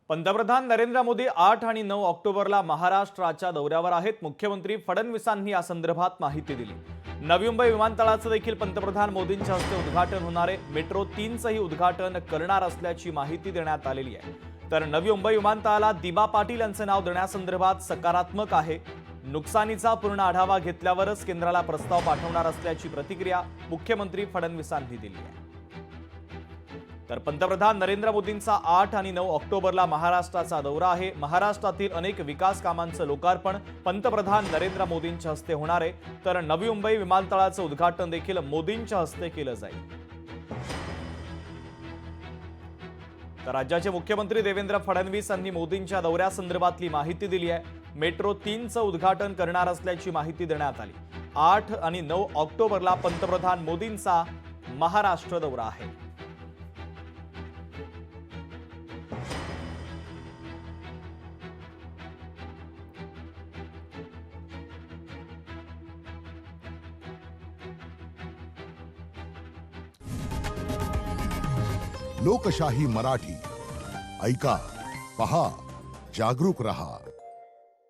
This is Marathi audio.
पंतप्रधान नरेंद्र मोदी 8 आणि 9 ऑक्टोबरला महाराष्ट्राच्या दौऱ्यावर आहेत। मुख्यमंत्री फडणवीसांनी या संदर्भात माहिती दिली। नवी मुंबई विमानतळाचं देखील पंतप्रधान मोदींच्या हस्ते उद्घाटन होणार आहे। मेट्रो 3चंही उद्घाटन करणार असल्याची माहिती देण्यात आलेली आहे। तर नवी मुंबई विमानतळाला दिबा पाटील यांचे नाव देण्यासंदर्भात सकारात्मक आहे। नुकसानीचा पूर्ण आढावा घेतल्यावरच केंद्राला प्रस्ताव पाठवणार असल्याची प्रतिक्रिया मुख्यमंत्री फडणवीसांनी दिली आहे। तर पंतप्रधान नरेंद्र मोदींचा 8 आणि 9 ऑक्टोबरला महाराष्ट्राचा दौरा आहे। महाराष्ट्रातील अनेक विकास कामांचं लोकार्पण पंतप्रधान नरेंद्र मोदींच्या हस्ते होणार आहे। तर नवी मुंबई विमानतळाचं उद्घाटन देखील मोदींच्या हस्ते केलं जाईल। तर राज्याचे मुख्यमंत्री देवेंद्र फडणवीस यांनी मोदींच्या दौऱ्यासंदर्भातली माहिती दिली आहे। मेट्रो 3चं उद्घाटन करणार असल्याची माहिती देण्यात आली। 8 आणि 9 ऑक्टोबरला पंतप्रधान मोदींचा महाराष्ट्र दौरा आहे। लोकशाही मराठी ऐका, पहा, जागरूक रहा।